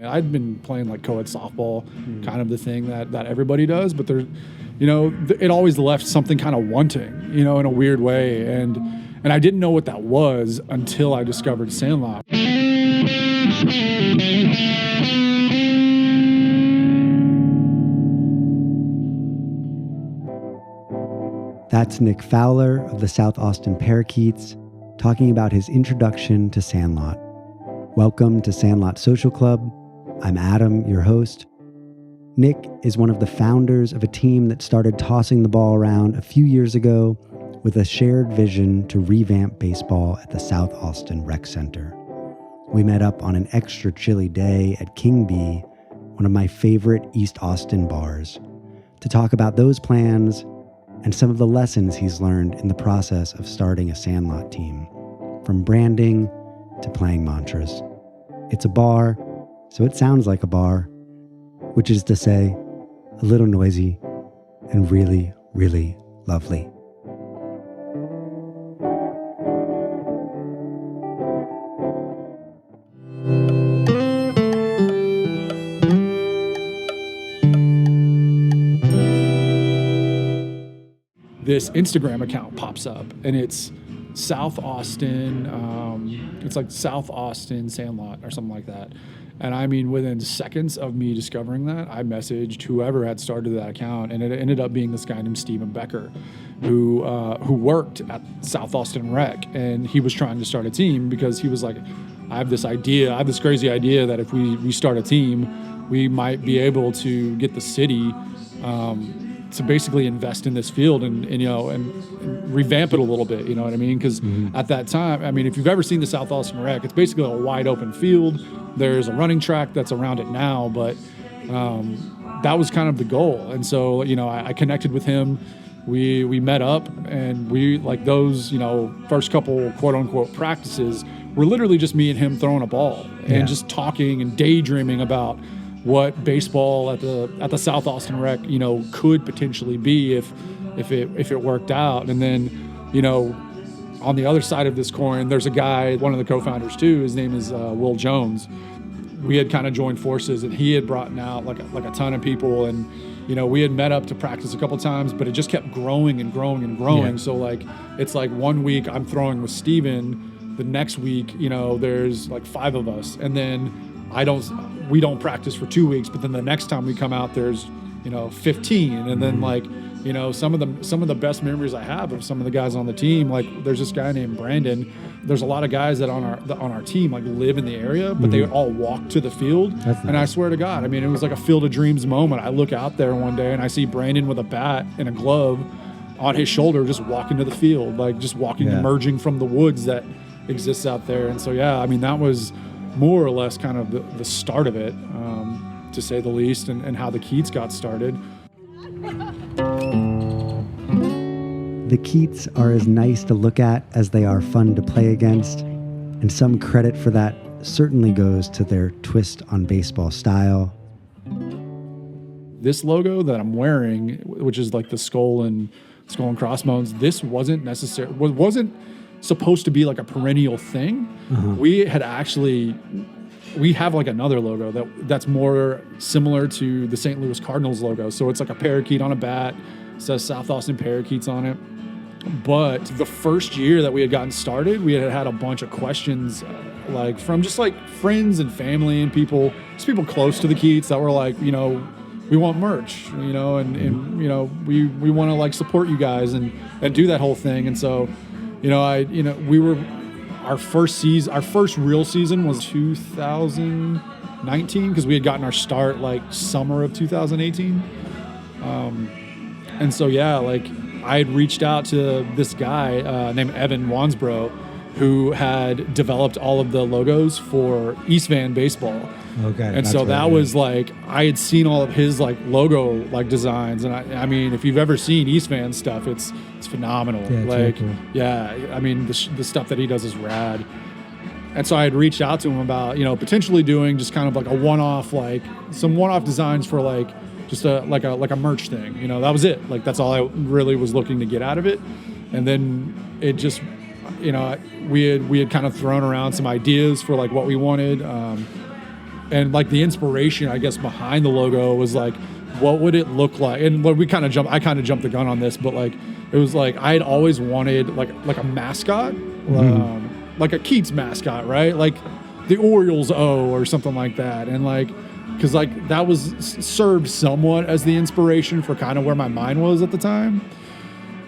I'd been playing like co-ed softball, kind of the thing that everybody does, but there, it always left something kind of wanting, in a weird way. And I didn't know what that was until I discovered Sandlot. That's Nick Fowler of the South Austin Parakeets talking about his introduction to Sandlot. Welcome to Sandlot Social Club. I'm Adam, your host. Nick is one of the founders of a team that started tossing the ball around a few years ago with a shared vision to revamp baseball at the South Austin Rec Center. We met up on an extra chilly day at King Bee, one of my favorite East Austin bars, to talk about those plans and some of the lessons he's learned in the process of starting a Sandlot team, from branding to playing mantras. It's a bar, so it sounds like a bar, which is to say, a little noisy and really, really lovely. This Instagram account pops up and it's South Austin, it's like South Austin Sandlot or something like that. And I mean, within seconds of me discovering that, I messaged whoever had started that account, and it ended up being this guy named Steven Becker, who worked at South Austin Rec, and he was trying to start a team because he was like, I have this crazy idea that if we start a team, we might be able to get the city to basically invest in this field and revamp it a little bit, you know what I mean? Because at that time, I mean, if you've ever seen the South Austin Rec, it's basically a wide open field. There's a running track that's around it now, but that was kind of the goal. And so, I connected with him. We met up, and we, like, those, first couple quote unquote practices were literally just me and him throwing a ball and just talking and daydreaming about what baseball at the South Austin Rec, could potentially be if it worked out. And then, on the other side of this coin, there's a guy, one of the co-founders too. His name is Will Jones. We had kind of joined forces, and he had brought out like a ton of people, and we had met up to practice a couple times, but it just kept growing and growing and growing. Yeah. So it's like one week I'm throwing with Steven, the next week there's like 5 of us, and then we don't practice for 2 weeks, but then the next time we come out there's 15, and then some of the best memories I have of some of the guys on the team, like there's this guy named Brandon. There's a lot of guys that on our team like live in the area, but they all walk to the field. That's nice. And I swear to God, I mean, it was like a Field of Dreams moment. I look out there one day and I see Brandon with a bat and a glove on his shoulder just walking to the field, like just walking, emerging from the woods that exists out there. And so I mean, that was more or less kind of the start of it, to say the least, and how the Keats got started. The Keats are as nice to look at as they are fun to play against, and some credit for that certainly goes to their twist on baseball style. This logo that I'm wearing, which is like the skull and crossbones, this wasn't supposed to be like a perennial thing. We have like another logo that's more similar to the St. Louis Cardinals logo. So it's like a parakeet on a bat, it says South Austin Parakeets on it. But the first year that we had gotten started, we had a bunch of questions, from just like friends and family and people close to the Keats that were like, we want merch, and we want to like support you guys and do that whole thing. And so, our first real season was 2019, because we had gotten our start like summer of 2018. And so, I had reached out to this guy named Evan Wansbro, who had developed all of the logos for East Van baseball. Okay. And so that was like, I had seen all of his like logo like designs, and I mean, if you've ever seen East Van stuff, it's phenomenal. Yeah, cool. I mean, the stuff that he does is rad. And so I had reached out to him about potentially doing just kind of like some one-off designs for like just a merch thing. That was it. Like, that's all I really was looking to get out of it. And then it just, we had kind of thrown around some ideas for like what we wanted. And like the inspiration, I guess, behind the logo was like, what would it look like? And what I kind of jumped the gun on this, but like, it was like, I had always wanted like a mascot, like a Keats mascot, right? Like the Orioles O or something like that. And like, cause like that was served somewhat as the inspiration for kind of where my mind was at the time.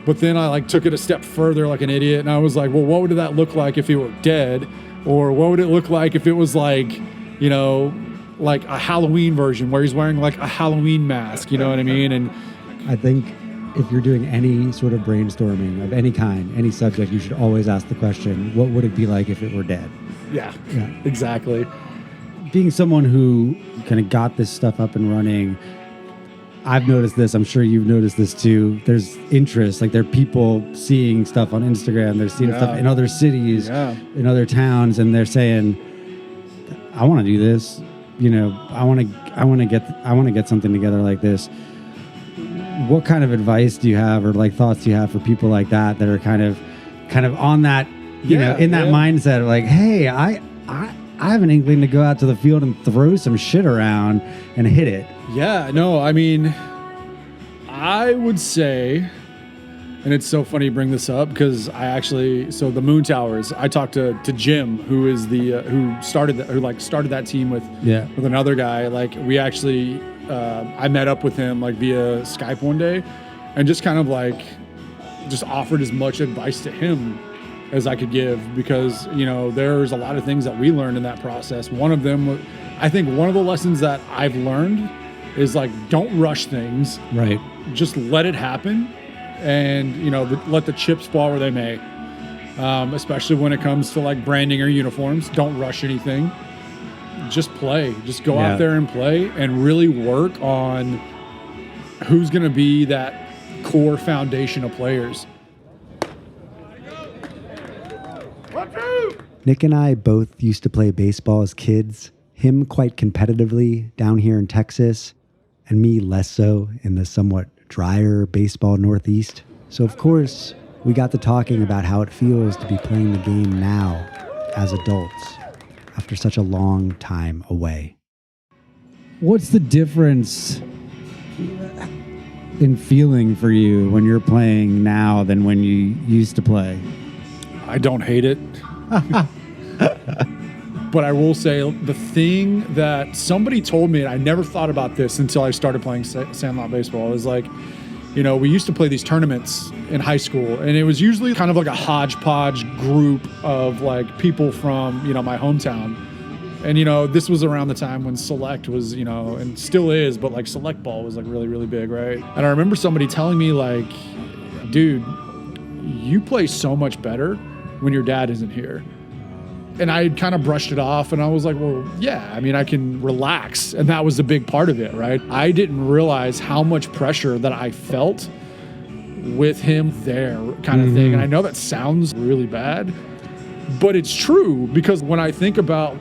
But then I like took it a step further like an idiot. And I was like, well, what would that look like if he were dead? Or what would it look like if it was like, you know, like a Halloween version where he's wearing like a Halloween mask, you know what I mean? And I think if you're doing any sort of brainstorming of any kind, any subject, you should always ask the question, what would it be like if it were dead? yeah, exactly. Being someone who kind of got this stuff up and running, I've noticed this. I'm sure you've noticed this too. There's interest. Like there are people seeing stuff on Instagram. They're seeing stuff in other cities, in other towns, and they're saying, "I want to do this. You know, I want to get something together like this." What kind of advice do you have, or like thoughts do you have for people like that are kind of on that, you know, in that mindset of like, hey, I have an inkling to go out to the field and throw some shit around and hit it. Yeah, no, I mean, I would say, and it's so funny you bring this up because so the Moon Towers, I talked to Jim, who is who started that team with another guy. Like we actually, I met up with him like via Skype one day, and just kind of like just offered as much advice to him as I could give, because you know there's a lot of things that we learned in that process. One of them, I think, one of the lessons that I've learned is like, don't rush things. Right. Just let it happen, and you know, let the chips fall where they may. Especially when it comes to like branding or uniforms, don't rush anything. Just play. Just go out there and play, and really work on who's going to be that core foundation of players. Nick and I both used to play baseball as kids. Him quite competitively down here in Texas, and me less so in the somewhat drier baseball Northeast. So of course, we got to talking about how it feels to be playing the game now as adults after such a long time away. What's the difference in feeling for you when you're playing now than when you used to play? I don't hate it. But I will say the thing that somebody told me, and I never thought about this until I started playing Sandlot baseball, is like, you know, we used to play these tournaments in high school, and it was usually kind of like a hodgepodge group of like people from, you know, my hometown. And, you know, this was around the time when select was, you know, and still is, but like select ball was like really, really big, right? And I remember somebody telling me like, dude, you play so much better when your dad isn't here. And I kind of brushed it off, and I was like, well, yeah, I mean, I can relax. And that was a big part of it, right? I didn't realize how much pressure that I felt with him there kind of thing. And I know that sounds really bad, but it's true, because when I think about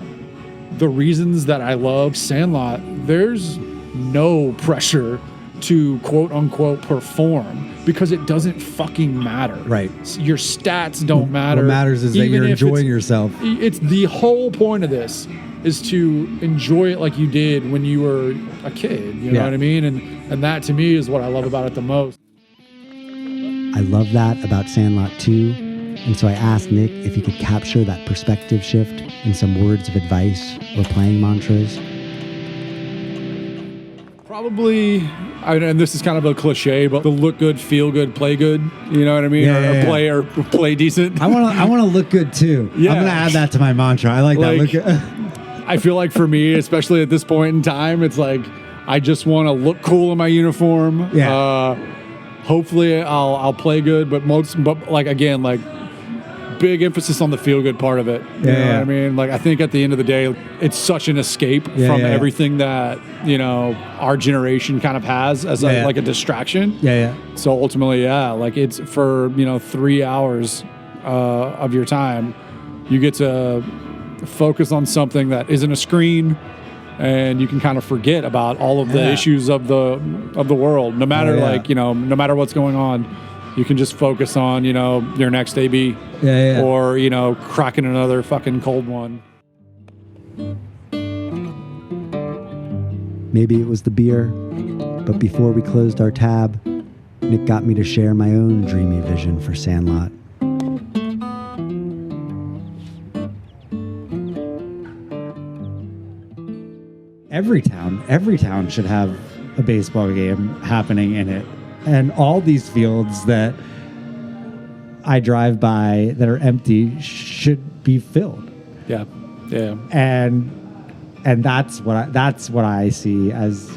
the reasons that I love Sandlot, there's no pressure to quote unquote perform, because it doesn't fucking matter. Right. Your stats don't matter. What matters is that you're enjoying yourself. It's the whole point of this is to enjoy it like you did when you were a kid. You know what I mean? And that to me is what I love about it the most. I love that about Sandlot too. And so I asked Nick if he could capture that perspective shift in some words of advice or playing mantras. Probably, and this is kind of a cliche, but the look good, feel good, play good. You know what I mean? Or play decent. I want to look good too. Yeah. I'm going to add that to my mantra. I like that. Look good. I feel like for me, especially at this point in time, it's like I just want to look cool in my uniform. Yeah. Hopefully, I'll play good, but like again, like big emphasis on the feel good part of it. You know what I mean? Like I think at the end of the day, it's such an escape from everything that, you know, our generation kind of has as like a distraction. So ultimately, like it's for, you know, 3 hours of your time, you get to focus on something that isn't a screen, and you can kind of forget about all of the issues of the world. No matter like, you know, no matter what's going on, you can just focus on, you know, your next AB or, you know, cracking another fucking cold one. Maybe it was the beer, but before we closed our tab, Nick got me to share my own dreamy vision for Sandlot. Every town should have a baseball game happening in it. And all these fields that I drive by that are empty should be filled. Yeah. Yeah. And that's what I see as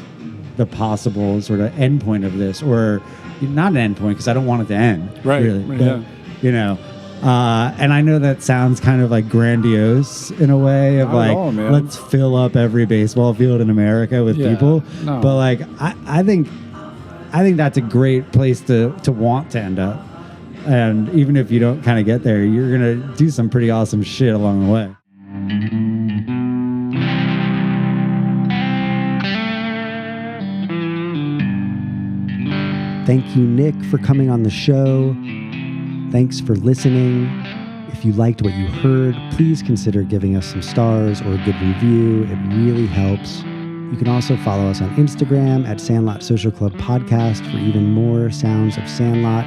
the possible sort of endpoint of this, or not an endpoint because I don't want it to end. Right. Really. Right, But, yeah. you know, and I know that sounds kind of like grandiose in a way of Not at like, all, man. let's fill up every baseball field in America with Yeah, people. no. But like, I think that's a great place to want to end up. And even if you don't kind of get there, you're going to do some pretty awesome shit along the way. Thank you, Nick, for coming on the show. Thanks for listening. If you liked what you heard, please consider giving us some stars or a good review. It really helps. You can also follow us on Instagram at Sandlot Social Club Podcast for even more sounds of Sandlot,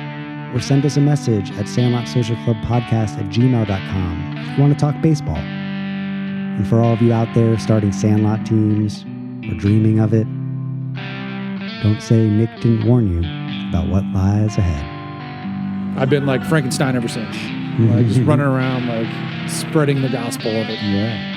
or send us a message at sandlotsocialclubpodcast@gmail.com if you want to talk baseball. And for all of you out there starting Sandlot teams or dreaming of it, don't say Nick didn't warn you about what lies ahead. I've been like Frankenstein ever since. Like just running around, like spreading the gospel of it. Yeah.